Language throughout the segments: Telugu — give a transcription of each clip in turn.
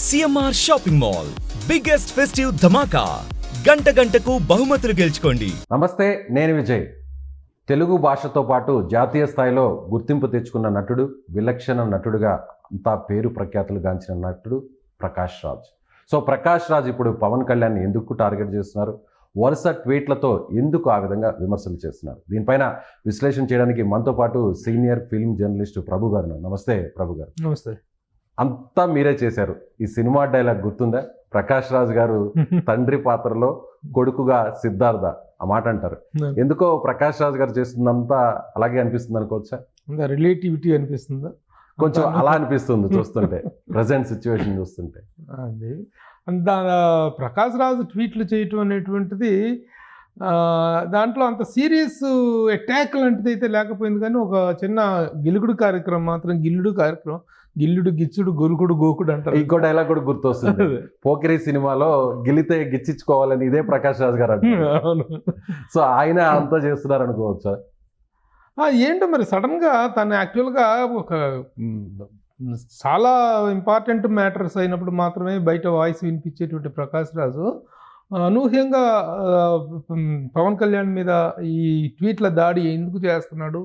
CMR shopping mall biggest festive ధమాకా గంట గంటకు బహుమతులు గెలుచుకోండి. నమస్తే, నేను విజయ్. తెలుగు భాషతో పాటు జాతీయ స్థాయిలో గుర్తింపు తెచ్చుకున్న నటుడు, విలక్షణ నటుడుగా అంతా పేరు ప్రఖ్యాతులు గాంచిన నటుడు ప్రకాష్ రాజ్. సో ప్రకాష్ రాజ్ ఇప్పుడు పవన్ కళ్యాణ్ని ఎందుకు టార్గెట్ చేస్తున్నారు, వరుస ట్వీట్లతో ఎందుకు ఆ విధంగా విమర్శలు చేస్తున్నారు, దీనిపైన విశ్లేషణ చేయడానికి మనతో పాటు సీనియర్ ఫిల్మ్ జర్నలిస్టు ప్రభు గారు. నమస్తే ప్రభు గారు. నమస్తే. అంతా మీరే చేశారు. ఈ సినిమా డైలాగ్ గుర్తుందా? ప్రకాష్ రాజ్ గారు తండ్రి పాత్రలో కొడుకుగా సిద్ధార్థ ఆ మాట అంటారు. ఎందుకో ప్రకాష్ రాజ్ గారు చేస్తుందంతా అలాగే అనిపిస్తుంది అనుకోవచ్చా? రిలేటివిటీ అనిపిస్తుందా? కొంచెం అలా అనిపిస్తుంది చూస్తుంటే, ప్రజెంట్ సిచ్యువేషన్ చూస్తుంటే. అది అంత ప్రకాష్ రాజ్ ట్వీట్లు చేయటం అనేటువంటిది దాంట్లో అంత సీరియస్ అటాక్ లాంటిది అయితే లేకపోయింది, కానీ ఒక చిన్న గిలుగుడు కార్యక్రమం మాత్రం, గిల్లుడు గిచ్చుడు గొరుకుడు గోకుడు అంటారు. ఇంకో డైలాగ్ కూడా గుర్తొస్తుంది. పోకిరి సినిమాలో గిలితే గిచ్చించుకోవాలని ఇదే ప్రకాష్ రాజ్ గారు అంటారు. సో ఆయన అంతా చేస్తున్నారు అనుకోవచ్చా? ఏంటో మరి సడన్గా తను యాక్చువల్గా ఒక చాలా ఇంపార్టెంట్ మ్యాటర్స్ అయినప్పుడు మాత్రమే బయట వాయిస్ వినిపించేటువంటి ప్రకాష్ రాజు అనూహ్యంగా పవన్ కళ్యాణ్ మీద ఈ ట్వీట్ల దాడి ఎందుకు చేస్తున్నాడు,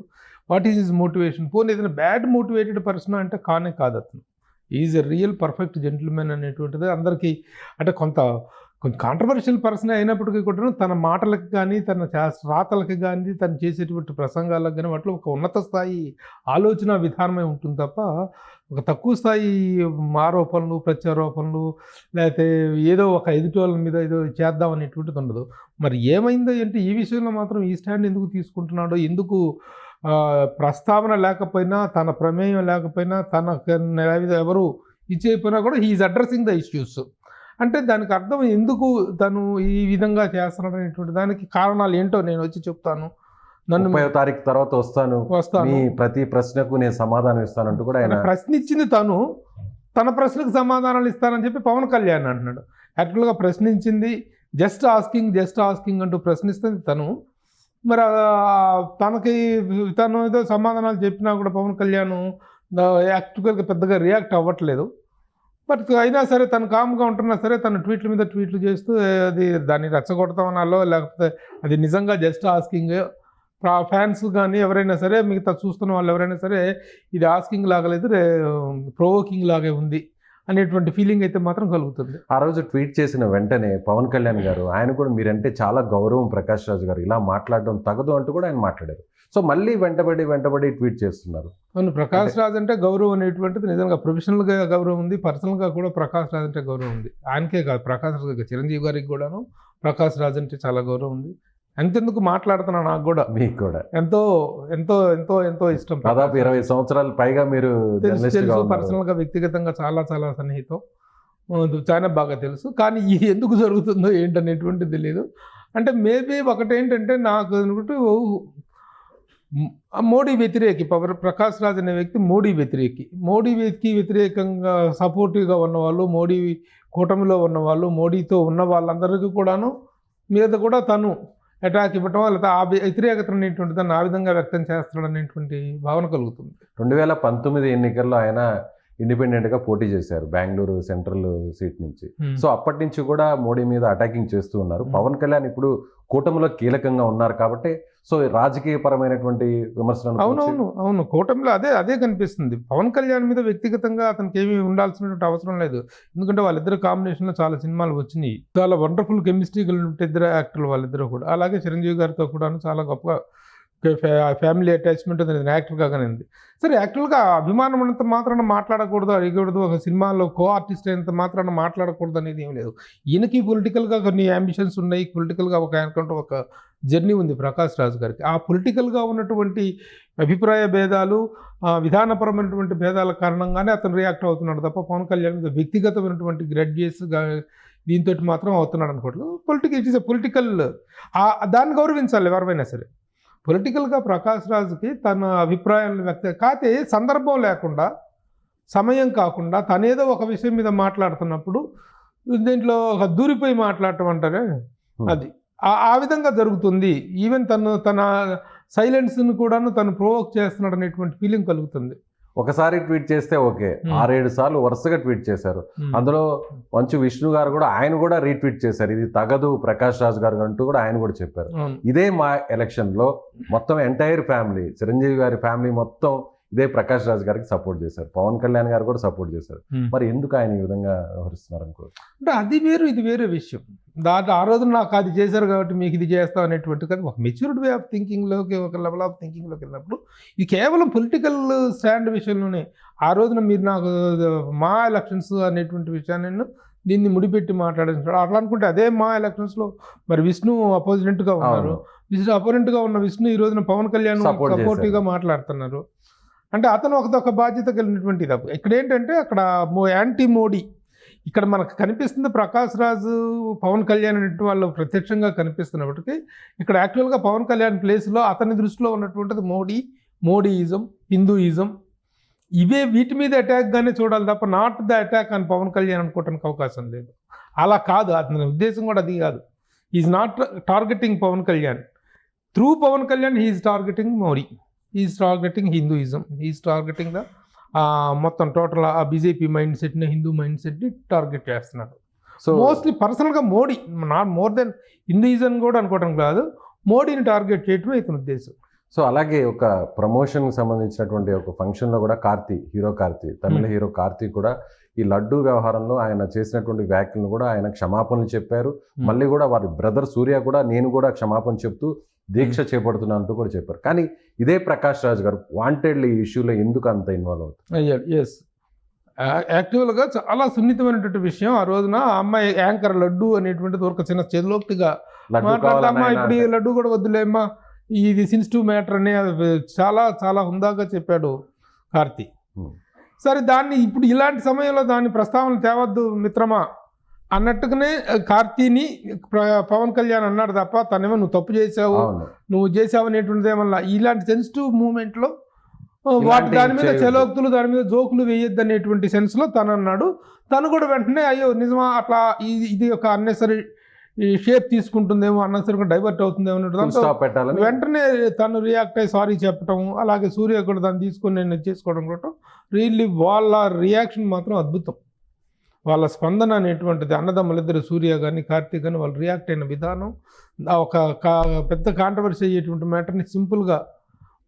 వాట్ ఈజ్ హిజ్ మోటివేషన్? పోనీ ఏదైనా బ్యాడ్ మోటివేటెడ్ పర్సన్ అంటే కానే కాదు. అతను is a real perfect gentlemen అనేటువంటిది అందరికీ, అంటే కొంచెం కాంట్రవర్షియల్ పర్సన్ అయినప్పటికీ కూడా తన మాటలకు కానీ, తన రాతలకు కానీ, తను చేసేటువంటి ప్రసంగాలకు కానీ వాటిలో ఒక ఉన్నత స్థాయి ఆలోచన విధానమే ఉంటుంది తప్ప ఒక తక్కువ స్థాయి ఆరోపణలు, ప్రత్యారోపణలు, లేకపోతే ఏదో ఒక ఎదుటి మీద ఏదో చేద్దాం అనేటువంటిది ఉండదు. మరి ఏమైందో అంటే ఈ విషయంలో మాత్రం ఈ స్టాండ్ ఎందుకు తీసుకుంటున్నాడో, ఎందుకు ప్రస్తావన లేకపోయినా, తన ప్రమేయం లేకపోయినా, ఎవరు ఇచ్చేపోయినా కూడా హీఈస్ అడ్రసింగ్ ద ఇష్యూస్. అంటే దానికి అర్థం ఎందుకు తను ఈ విధంగా చేస్తున్నాడు అనేటువంటి దానికి కారణాలు ఏంటో నేను వచ్చి చెప్తాను. నన్ను 30వ తారీఖు తర్వాత వస్తాను, మీ ప్రతి ప్రశ్నకు నేను సమాధానం ఇస్తానంటూ కూడా ఆయన ప్రశ్న ఇచ్చింది తను, తన ప్రశ్నకు సమాధానాలు ఇస్తానని చెప్పి పవన్ కళ్యాణ్ అంటున్నాడు. యాక్చువల్గా ప్రశ్నించింది జస్ట్ ఆస్కింగ్ అంటూ ప్రశ్నిస్తుంది తను. మరి తను ఏదో సమాధానాలు చెప్పినా కూడా పవన్ కళ్యాణ్ యాక్చువల్గా పెద్దగా రియాక్ట్ అవ్వట్లేదు. బట్ అయినా సరే తను కామ్గా ఉంటున్నా సరే తను ట్వీట్ల మీద ట్వీట్లు చేస్తూ అది దాన్ని రెచ్చగొడతామనాలో, లేకపోతే అది నిజంగా జస్ట్ ఆస్కింగ్, ఫ్యాన్స్ కానీ ఎవరైనా సరే, మిగతా చూస్తున్న వాళ్ళు ఎవరైనా సరే ఇది ఆస్కింగ్ లాగా లేదు, ప్రొవోకింగ్ లాగే ఉంది అనేటువంటి ఫీలింగ్ అయితే మాత్రం కలుగుతుంది. ఆ రోజు ట్వీట్ చేసిన వెంటనే పవన్ కళ్యాణ్ గారు, ఆయన కూడా మీరంటే చాలా గౌరవం ప్రకాష్ రాజ్ గారు, ఇలా మాట్లాడడం తగదు అంటూ కూడా ఆయన మాట్లాడారు. సో మళ్ళీ వెంటబడి ట్వీట్ చేస్తున్నారు. అవును, ప్రకాష్ రాజ్ అంటే గౌరవం అనేటువంటిది నిజంగా ప్రొఫెషనల్గా గౌరవం ఉంది, పర్సనల్గా కూడా ప్రకాష్ రాజ్ అంటే గౌరవం ఉంది. ఆయనకే కాదు, ప్రకాష్ రాజ్ చిరంజీవి గారికి కూడాను ప్రకాష్ రాజ్ అంటే చాలా గౌరవం ఉంది. ఎంతెందుకు మాట్లాడుతున్నా, నాకు కూడా, మీకు కూడా ఎంతో ఎంతో ఎంతో ఎంతో ఇష్టం. దాదాపు 20 సంవత్సరాల పైగా మీరు తెలుసు, పర్సనల్గా వ్యక్తిగతంగా చాలా చాలా సన్నిహితం, చాలా బాగా తెలుసు. కానీ ఇది ఎందుకు జరుగుతుందో ఏంటనేటువంటిది తెలియదు. అంటే మేబీ ఒకటేంటంటే నాకు అనుకుంటూ మోడీ వ్యతిరేకి, ప్రకాష్ రాజ్ అనే వ్యక్తి మోడీకి వ్యతిరేకంగా సపోర్టివ్గా ఉన్నవాళ్ళు, మోడీ కూటమిలో ఉన్నవాళ్ళు, మోడీతో ఉన్న వాళ్ళందరికీ కూడాను మీద కూడా తను అటాక్ ఇవ్వటం, లేకపోతే ఆ వ్యతిరేకత అనేటువంటి దాన్ని ఆ విధంగా వ్యక్తం చేస్తాడు అనేటువంటి భావన కలుగుతుంది. 2019 ఎన్నికల్లో ఆయన ఇండిపెండెంట్గా పోటీ చేశారు బెంగళూరు సెంట్రల్ సీట్ నుంచి. సో అప్పటి నుంచి కూడా మోడీ మీద అటాకింగ్ చేస్తూ ఉన్నారు. పవన్ కళ్యాణ్ ఇప్పుడు కూటమిలో కీలకంగా ఉన్నారు కాబట్టి సో రాజకీయపరమైనటువంటి విమర్శలు. అవును, కూటమిలో అదే కనిపిస్తుంది. పవన్ కళ్యాణ్ మీద వ్యక్తిగతంగా అతనికి ఏమీ ఉండాల్సినటువంటి అవసరం లేదు. ఎందుకంటే వాళ్ళిద్దరు కాంబినేషన్లో చాలా సినిమాలు వచ్చినాయి, చాలా వండర్ఫుల్ కెమిస్ట్రీ కలిగిన ఇద్దరు యాక్టర్లు వాళ్ళిద్దరూ కూడా. అలాగే చిరంజీవి గారితో కూడా చాలా గొప్ప ఫ్యామిలీ అటాచ్మెంట్ ఉంది యాక్టర్గా కానీ ఉంది. సరే, యాక్చువల్గా అభిమానం అంత మాత్రాన మాట్లాడకూడదు, అడిగకూడదు, ఒక సినిమాలో కో ఆర్టిస్ట్ అయినంత మాత్రాన మాట్లాడకూడదు అనేది ఏం లేదు. ఈయనకి పొలిటికల్గా కొన్ని అంబిషన్స్ ఉన్నాయి, పొలిటికల్గా ఒక జర్నీ ఉంది ప్రకాష్ రాజ్ గారికి. ఆ పొలిటికల్గా ఉన్నటువంటి అభిప్రాయ భేదాలు, విధానపరమైనటువంటి భేదాల కారణంగానే అతను రియాక్ట్ అవుతున్నాడు తప్ప పవన్ కళ్యాణ్ మీద వ్యక్తిగతమైనటువంటి గ్రెడ్జెస్ దీంతో మాత్రం అవుతున్నాడు అనుకోవట్లేదు. ఇట్ ఈస్ ఎ పొలిటికల్, దాన్ని గౌరవించాలి ఎవరైనా సరే. పొలిటికల్గా ప్రకాష్ రాజ్కి తన అభిప్రాయాలను కాకపోతే సందర్భం లేకుండా, సమయం కాకుండా తనేదో ఒక విషయం మీద మాట్లాడుతున్నప్పుడు దీంట్లో ఒక దూరిపోయి మాట్లాడటం అంటారే, అది ఆ విధంగా జరుగుతుంది. ఈవెన్ తన సైలెన్స్ని కూడాను తను ప్రొవోక్ చేస్తున్నాడు అనేటువంటి ఫీలింగ్ కలుగుతుంది. ఒకసారి ట్వీట్ చేస్తే ఓకే, 6-7 సార్లు వరుసగా ట్వీట్ చేశారు. అందులో మంచు విష్ణు గారు కూడా ఆయన కూడా రీట్వీట్ చేశారు, ఇది తగదు ప్రకాష్ రాజ్ గారు అంటూ కూడా ఆయన కూడా చెప్పారు. ఇదే మా ఎలక్షన్లో మొత్తం ఎంటైర్ ఫ్యామిలీ, చిరంజీవి గారి ఫ్యామిలీ మొత్తం ఇదే ప్రకాష్ రాజ్ గారికి సపోర్ట్ చేశారు, పవన్ కళ్యాణ్ గారు కూడా సపోర్ట్ చేశారు. మరి ఎందుకు ఆయన ఈ విధంగా వ్యవహరిస్తున్నారు అనుకో? అంటే అది వేరు ఇది వేరే విషయం. దాంట్లో ఆ రోజున నాకు అది చేశారు కాబట్టి మీకు ఇది చేస్తాం అనేటువంటి కదా, ఒక మెచ్యూర్డ్ వే ఆఫ్ థింకింగ్లోకి, ఒక లెవెల్ ఆఫ్ థింకింగ్లోకి వెళ్ళినప్పుడు ఇది కేవలం పొలిటికల్ స్టాండ్ విషయంలోనే. ఆ రోజున మీరు నాకు మా ఎలక్షన్స్ అనేటువంటి విషయాన్ని దీన్ని ముడిపెట్టి మాట్లాడారు. అట్లా అనుకుంటే అదే మా ఎలక్షన్స్లో మరి విష్ణు అపోజిటెంట్గా ఉన్నారు. అపోనెంట్గా ఉన్న విష్ణు ఈ రోజున పవన్ కళ్యాణ్ సపోర్టివ్గా మాట్లాడుతున్నారు. అంటే అతను ఒక బాధ్యత కలిగినటువంటి ఇది. ఇక్కడ ఏంటంటే అక్కడ యాంటీ మోడీ, ఇక్కడ మనకు కనిపిస్తుంది ప్రకాష్ రాజు పవన్ కళ్యాణ్ అనేటువంటి వాళ్ళు ప్రత్యక్షంగా కనిపిస్తున్నప్పటికీ ఇక్కడ యాక్చువల్గా పవన్ కళ్యాణ్ ప్లేస్లో అతని దృష్టిలో ఉన్నటువంటిది మోడీయిజం, హిందూయిజం, ఇవే వీటి మీద అటాక్గానే చూడాలి తప్ప నాట్ ద అటాక్ అని పవన్ కళ్యాణ్ అనుకోవడానికి అవకాశం లేదు. అలా కాదు, అతని ఉద్దేశం కూడా అది కాదు. Is not targeting Pawan Kalyan, through Pawan Kalyan he's targeting Modi, is targeting Hinduism, is targeting the మొత్తం టోటల్ ఆ బీజేపీ మైండ్ సెట్ని, హిందూ మైండ్ సెట్ని టార్గెట్ చేస్తున్నాడు. సో మోస్ట్లీ పర్సనల్గా Modi, not more than Hinduism కూడా అనుకోవడం కాదు, మోడీని టార్గెట్ చేయటమే ఇతని ఉద్దేశం. సో అలాగే ఒక ప్రమోషన్కి సంబంధించినటువంటి ఒక ఫంక్షన్లో కూడా హీరో కార్తీ, తమిళ హీరో కార్తీ కూడా ఈ లడ్డూ వ్యవహారంలో ఆయన చేసినటువంటి వ్యాఖ్యలను కూడా ఆయన క్షమాపణలు చెప్పారు. మళ్ళీ కూడా వారి బ్రదర్ సూర్య కూడా నేను కూడా క్షమాపణ చెప్తూ దీక్ష చేపడుతున్నా అంటూ కూడా చెప్పారు. కానీ ఇదే ప్రకాష్ రాజ్ గారు వాంటెడ్లీ ఈ ఇష్యూలో ఎందుకు అంత ఇన్వాల్వ్ అవుతారు? అయ్యాడు. ఎస్, యాక్చువల్గా చాలా సున్నితమైనటువంటి విషయం. ఆ రోజున ఆ అమ్మాయి యాంకర్ లడ్డు అనేటువంటిది ఒక చిన్న చెదులోక్తిగా మాట్లాడతామా, ఇప్పుడు ఈ లడ్డు కూడా వద్దులేమ్మా, ఇది సెన్సిటివ్ మ్యాటర్ అని చాలా చాలా హుందాగా చెప్పాడు కార్తీ. సరే, దాన్ని ఇప్పుడు ఇలాంటి సమయంలో దాన్ని ప్రస్తావన తేవద్దు మిత్రమా అన్నట్టుగానే కార్తీని పవన్ కళ్యాణ్ అన్నాడు తప్ప తనేమో నువ్వు తప్పు చేసావు అనేటువంటిది ఏమన్నా ఇలాంటి సెన్సిటివ్ మూమెంట్లో దాని మీద చలోక్తులు, దాని మీద జోకులు వేయొద్దు అనేటువంటి సెన్స్లో తను అన్నాడు. తను కూడా వెంటనే అయ్యో నిజమా, అట్లా ఇది ఒక అన్నెసరీ షేప్ తీసుకుంటుందేమో, అన్నెసరీగా డైవర్ట్ అవుతుందేమో వెంటనే తను రియాక్ట్ అయ్యి సారీ చెప్పటం, అలాగే సూర్య కూడా దాన్ని తీసుకొని నేను చేసుకోవడం కూడా రియల్లీ వాళ్ళ రియాక్షన్ మాత్రం అద్భుతం. వాళ్ళ స్పందన అనేటువంటిది అన్నదమ్ములిద్దరు సూర్య కానీ కార్తీక్ కానీ వాళ్ళు రియాక్ట్ అయిన విధానం, ఒక పెద్ద కాంట్రవర్సీ అయ్యేటువంటి మ్యాటర్ని సింపుల్గా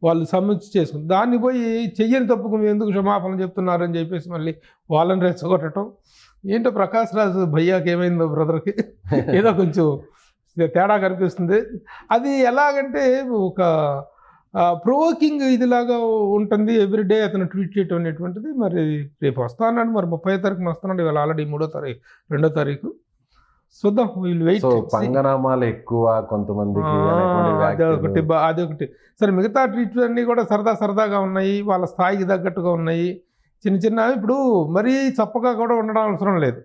వాళ్ళు సమీక్ష చేసుకుని దాన్ని పోయి చెయ్యని తప్పుకు ఎందుకు క్షమాపణ చెప్తున్నారని చెప్పేసి మళ్ళీ వాళ్ళని రెచ్చగొట్టడం. ఏంటో ప్రకాష్ రాజు భయ్యాకి ఏమైందో బ్రదర్కి ఏదో కొంచెం తేడా కనిపిస్తుంది. అది ఎలాగంటే ఒక ప్రొవోకింగ్ ఇదిలాగా ఉంటుంది ఎవ్రీడే అతను ట్వీట్ చేయటం అనేటువంటిది. మరి రేపు వస్తా అన్నాడు, మరి 30వ తారీఖున వస్తున్నాడు, ఇవాళ ఆల్రెడీ 2వ తారీఖు. చూద్దాం, వీళ్ళు వెయిట్. పంగనామాలు ఎక్కువ కొంతమందికి, అదొకటి. సరే, మిగతా ట్వీట్స్ అన్నీ కూడా సరదాగా ఉన్నాయి, వాళ్ళ స్థాయికి తగ్గట్టుగా ఉన్నాయి. చిన్న ఇప్పుడు మరీ చప్పగా కూడా ఉండడం అవసరం లేదు.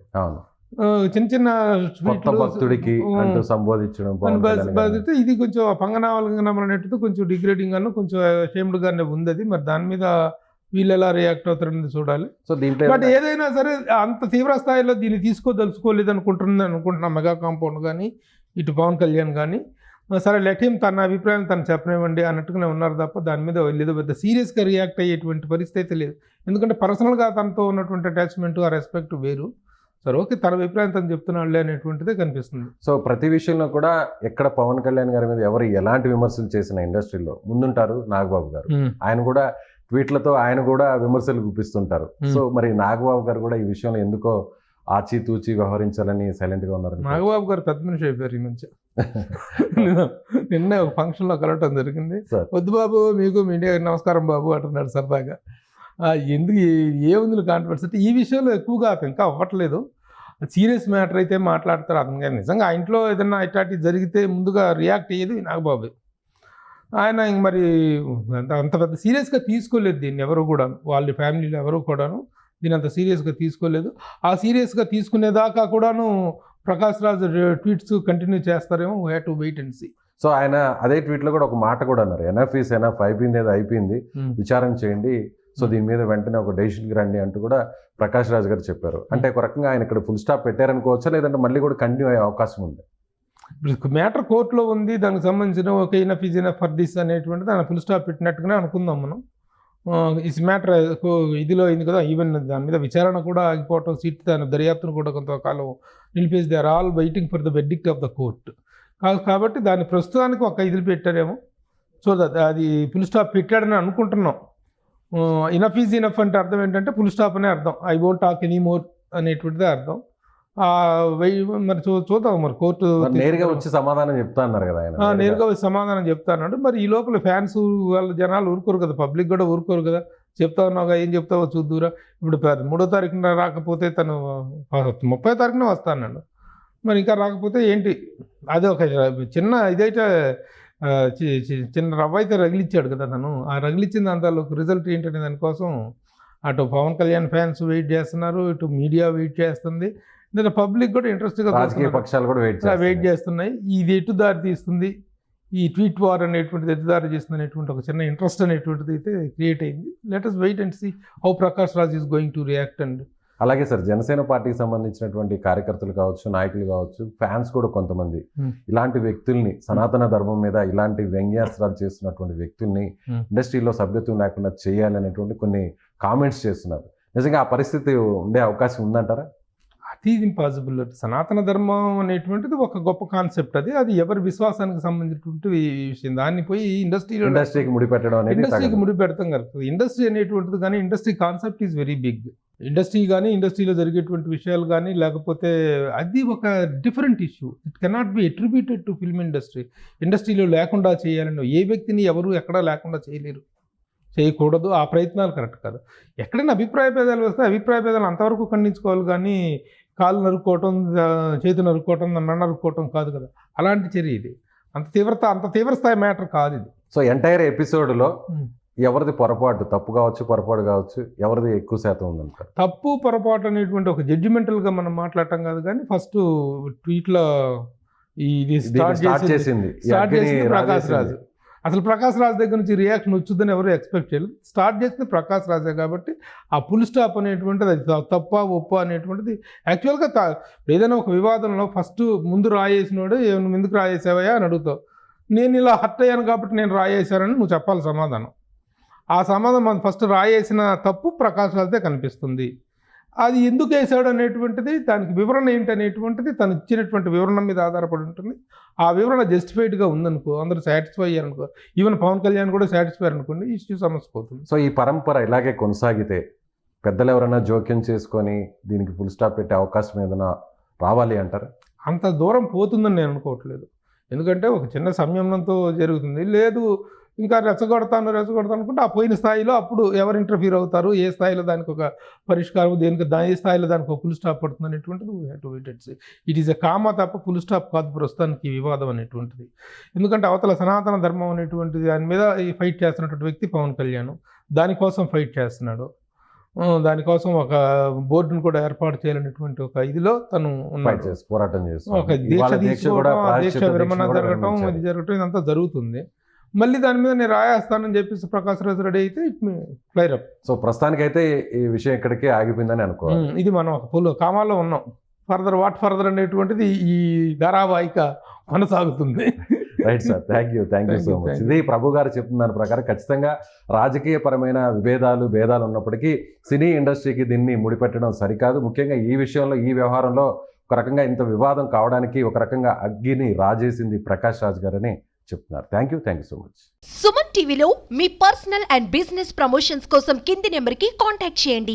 చిన్న భక్తుడికి సంబోధించడం ఇది కొంచెం పంగనామాలు అనేటిది కొంచెం డిగ్రేడింగ్ గాను కొంచెం షేమ్డ్ గానే ఉంది. అది మరి దాని మీద వీళ్ళు ఎలా రియాక్ట్ అవుతారనేది చూడాలి. సో దీంట్లో బట్ ఏదైనా సరే అంత తీవ్ర స్థాయిలో దీన్ని తీసుకోదలుచుకోలేదు అనుకుంటున్నా మెగా కాంపౌండ్ కానీ ఇటు పవన్ కళ్యాణ్ కానీ. సరే, లెట్ హిమ్ తన అభిప్రాయం తను చెప్పనివ్వండి అన్నట్టుగానే ఉన్నారు తప్ప దాని మీద ఏదో పెద్ద సీరియస్గా రియాక్ట్ అయ్యేటువంటి పరిస్థితి లేదు. ఎందుకంటే పర్సనల్గా తనతో ఉన్నటువంటి అటాచ్మెంట్, ఆ రెస్పెక్ట్ వేరు. సరే, ఓకే, తన అభిప్రాయం తను చెప్తున్నాడులే అనేటువంటిదే కనిపిస్తుంది. సో ప్రతి విషయంలో కూడా ఎక్కడ పవన్ కళ్యాణ్ గారి మీద ఎవరు ఎలాంటి విమర్శలు చేసిన ఇండస్ట్రీలో ముందుంటారు నాగబాబు గారు. ఆయన కూడా ట్వీట్లతో ఆయన కూడా విమర్శలు గుప్పిస్తుంటారు. సో మరి నాగబాబు గారు కూడా ఈ విషయంలో ఎందుకో ఆచితూచి వ్యవహరించాలని సైలెంట్గా ఉన్నారు. నాగబాబు గారు పెద్ద మనిషి అయిపోయారు ఈ మధ్య. నిన్న ఒక ఫంక్షన్లో కలవటం జరిగింది. వద్దు బాబు, మీకు మీడియాకి నమస్కారం బాబు అంటున్నాడు సరదాగా. ఎందుకు ఏముంది కాంట్రవర్సీ అంటే ఈ విషయంలో ఎక్కువగా ఇంకా అవ్వట్లేదు. సీరియస్ మ్యాటర్ అయితే మాట్లాడతారు. అతను నిజంగా ఆ ఇంట్లో ఏదైనా ఇట్లాంటివి జరిగితే ముందుగా రియాక్ట్ అయ్యేది నాగబాబు. ఆయన మరి అంత పెద్ద సీరియస్గా తీసుకోలేదు దీన్ని ఎవరు కూడా, వాళ్ళ ఫ్యామిలీలో ఎవరు కూడాను దీన్ని అంత సీరియస్గా తీసుకోలేదు. ఆ సీరియస్గా తీసుకునేదాకా కూడాను ప్రకాష్ రాజ్ ట్వీట్స్ కంటిన్యూ చేస్తారేమో, we have to wait and see. So ఆయన అదే ట్వీట్లో కూడా ఒక మాట కూడా అన్నారు, ఎనఫ్ ఈస్ ఎనఫ్, అయిపోయింది ఏదో అయిపోయింది, విచారణ చేయండి, సో దీని మీద వెంటనే ఒక డెసిషన్కి రండి అంటూ కూడా ప్రకాష్ రాజ్ గారు చెప్పారు. అంటే ఒక రకంగా ఆయన ఇక్కడ ఫుల్ స్టాప్ పెట్టారనుకోవచ్చా, లేదంటే మళ్ళీ కూడా కంటిన్యూ అయ్యే అవకాశం ఉంది? ఇప్పుడు మ్యాటర్ కోర్టులో ఉంది, దానికి సంబంధించిన ఒక enough is enough for this అనేటువంటిది ఆయన ఫుల్ స్టాప్ పెట్టినట్టుగానే అనుకుందాం మనం. ఇస్ మ్యాటర్ ఇదిలో అయింది కదా, ఈవెన్ దాని మీద విచారణ కూడా ఆగిపోవటం, సీట్ దాని దర్యాప్తును కూడా కొంతకాలం నిలిపేసి, they are all waiting for the verdict of the court. కాబట్టి దాన్ని ప్రస్తుతానికి ఒక ఇదిలు పెట్టారేమో. సో అది ఫుల్ స్టాప్ పెట్టాడని అనుకుంటున్నాం. ఇనఫ్ ఈజ్ ఇనఫ్ అంటే అర్థం ఏంటంటే ఫుల్ స్టాప్ అనే అర్థం, I won't talk any more అనేటువంటిదే అర్థం. మరి చూద్దాం మరి కోర్టు నేరుగా వచ్చి సమాధానం చెప్తా అన్నారు కదా ఆయన. నేరుగా వచ్చి సమాధానం చెప్తా అన్నాడు. మరి ఈ లోపల ఫ్యాన్స్ వాళ్ళ జనాలు ఊరుకోరు కదా, పబ్లిక్ కూడా ఊరుకోరు కదా. చెప్తా ఉన్నావుగా, ఏం చెప్తావో చూద్దురా. ఇప్పుడు 3వ తారీఖున రాకపోతే తను 30వ తారీఖున వస్తా అన్నాడు. మరి ఇంకా రాకపోతే ఏంటి? అదే ఒక చిన్న ఇదైతే చిన్న రవ్వ అయితే రగిలిచ్చాడు కదా తను. ఆ రగిలిచ్చిన దాంట్లో రిజల్ట్ ఏంటనే దానికోసం అటు పవన్ కళ్యాణ్ ఫ్యాన్స్ వెయిట్ చేస్తున్నారు, ఇటు మీడియా వెయిట్ చేస్తుంది, లేదా పబ్లిక్ కూడా ఇంట్రెస్ట్గా రాజకీయ పక్షాలు కూడా వెయిట్ చేస్తున్నాయి. ఇది ఎటు దారి తీస్తుంది, ఈ ట్వీట్ వార్ అనేటువంటిది ఎటు దారి చేస్తుంది అనేటువంటి ఒక చిన్న ఇంట్రెస్ట్ అనేటువంటిది అయితే క్రియేట్ అయింది. Let us wait and see how Prakash Raj is going to react. And అలాగే సార్, జనసేన పార్టీకి సంబంధించినటువంటి కార్యకర్తలు కావచ్చు, నాయకులు కావచ్చు, ఫ్యాన్స్ కూడా కొంతమంది ఇలాంటి వ్యక్తుల్ని, సనాతన ధర్మం మీద ఇలాంటి వ్యంగ్యాస్త్రాలు చేస్తున్నటువంటి వ్యక్తుల్ని ఇండస్ట్రీలో సభ్యత్వం లేకుండా చేయాలనేటువంటి కొన్ని కామెంట్స్ చేస్తున్నారు. నిజంగా ఆ పరిస్థితి ఉండే అవకాశం ఉందంటారా? అది ఇంపాసిబుల్. సనాతన ధర్మం అనేటువంటిది ఒక గొప్ప కాన్సెప్ట్. అది ఎవరి విశ్వాసానికి సంబంధించినటువంటి విషయం. దాన్ని పోయి ఇండస్ట్రీకి ముడిపెట్టడం అనేది ఇండస్ట్రీకి ముడిపెడతాం కదా. ఇండస్ట్రీ అనేటువంటిది కానీ, industry concept is very big. Industry కానీ, ఇండస్ట్రీలో జరిగేటువంటి విషయాలు కానీ, లేకపోతే అది ఒక different issue. It cannot be attributed to film industry. ఇండస్ట్రీలో లేకుండా చేయాలని ఏ వ్యక్తిని ఎవరు ఎక్కడా లేకుండా చేయలేరు, చేయకూడదు. ఆ ప్రయత్నాలు కరెక్ట్ కాదు. ఎక్కడైనా అభిప్రాయ భేదాలు వస్తే అభిప్రాయ భేదాలు అంతవరకు ఖండించుకోవాలి, కానీ కాళ్ళు నరుక్కోవటం, చేతి నరుక్కోవటం, మెడ నరుక్కోవటం కాదు కదా. అలాంటి చర్య ఇది. అంత తీవ్రస్థాయి మ్యాటర్ కాదు ఇది. సో ఎంటైర్ ఎపిసోడ్లో ఎవరిది పొరపాటు, తప్పు కావచ్చు, పొరపాటు కావచ్చు, ఎవరిది ఎక్కువ శాతం ఉందంటారు? తప్పు పొరపాటు అనేటువంటి ఒక జడ్జిమెంటల్గా మనం మాట్లాడటం కాదు, కానీ ఫస్ట్ ట్వీట్లో ఇది స్టార్ట్ చేసింది ప్రకాష్ రాజ్. అసలు ప్రకాష్ రాజ్ దగ్గర నుంచి రియాక్షన్ వచ్చుద్దని ఎవరు ఎక్స్పెక్ట్ చేయలేదు. స్టార్ట్ చేసింది ప్రకాష్ రాజే కాబట్టి ఆ ఫుల్ స్టాప్ అనేటువంటిది, అది తప్ప ఒప్ప అనేటువంటిది యాక్చువల్గా ఏదైనా ఒక వివాదంలో ఫస్ట్ ముందు రాయేసినోడు నువ్వు ఎందుకు రాయేసావయ్యా అని అడుగుతావు. నేను ఇలా హర్ట్ అయ్యాను కాబట్టి నేను రాయేశానని నువ్వు చెప్పాలి సమాధానం. ఆ సమాధానం మనం ఫస్ట్ రాయేసిన తప్పు ప్రకాష్ రాజే కనిపిస్తుంది. అది ఎందుకు వేసాడు అనేటువంటిది, దానికి వివరణ ఏంటి అనేటువంటిది తను ఇచ్చినటువంటి వివరణ మీద ఆధారపడి ఉంటుంది. ఆ వివరణ జస్టిఫైడ్గా ఉందనుకో, అందరూ సాటిస్ఫై అయ్యారనుకో, ఈవెన్ పవన్ కళ్యాణ్ కూడా సాటిస్ఫై అనుకోండి, ఇష్యూ సమస్య పోతుంది. సో ఈ పరంపర ఇలాగే కొనసాగితే పెద్దలు ఎవరైనా జోక్యం చేసుకొని దీనికి ఫుల్ స్టాప్ పెట్టే అవకాశం ఏదైనా రావాలి అంటారా? అంత దూరం పోతుందని నేను అనుకోవట్లేదు. ఎందుకంటే ఒక చిన్న సంయమనంతో జరుగుతుంది. లేదు ఇంకా రెచ్చగొడతాను అనుకుంటే ఆ పోయిన స్థాయిలో అప్పుడు ఎవరు ఇంటర్ఫీర్ అవుతారు, ఏ స్థాయిలో దానికి ఒక పరిష్కారం, ఏ స్థాయిలో దానికి ఒక ఫుల్ స్టాప్ పడుతుంది అనేటువంటిది ఇట్ ఈస్ ఎ కామా తప్ప ఫుల్ స్టాప్ కాదు ప్రస్తుతానికి ఈ వివాదం అనేటువంటిది. ఎందుకంటే అవతల సనాతన ధర్మం అనేటువంటిది దాని మీద ఫైట్ చేస్తున్నటువంటి వ్యక్తి పవన్ కళ్యాణ్ దానికోసం ఫైట్ చేస్తున్నాడు. దానికోసం ఒక బోర్డును కూడా ఏర్పాటు చేయాలనేటువంటి ఒక ఇదిలో తను పోరాటం చేస్తున్నాడు. ఒక దీక్ష విరమణ జరగటం ఇదంతా జరుగుతుంది. మళ్ళీ దాని మీద నేను రాయేస్తానని చెప్పేసి ప్రకాష్ రాజ్ రెడీ అయితే it may clear up. So ప్రస్తుతానికైతే ఈ విషయం ఇక్కడికే ఆగిపోయిందని అనుకోవాలి. ఇది మనం ఒక ఫుల్ కామాలో ఉన్నాం. ఫర్దర్ అనేటువంటిది ఈ ధారావాహిక కొనసాగుతుంది. Right sir, thank you so much. ఇది ప్రభు గారు చెప్తున్న దాని ప్రకారం ఖచ్చితంగా రాజకీయపరమైన భేదాలు ఉన్నప్పటికీ సినీ ఇండస్ట్రీకి దీన్ని ముడిపెట్టడం సరికాదు. ముఖ్యంగా ఈ విషయంలో, ఈ వ్యవహారంలో ఒక రకంగా ఇంత వివాదం కావడానికి ఒక రకంగా అగ్గిని రాజేసింది ప్రకాష్ రాజ్ గారని చెప్తున్నారు. Thank you so much. Suman టీవీలో మీ పర్సనల్ అండ్ బిజినెస్ ప్రమోషన్స్ కోసం కింది నెంబర్కి కాంటాక్ట్ చేయండి.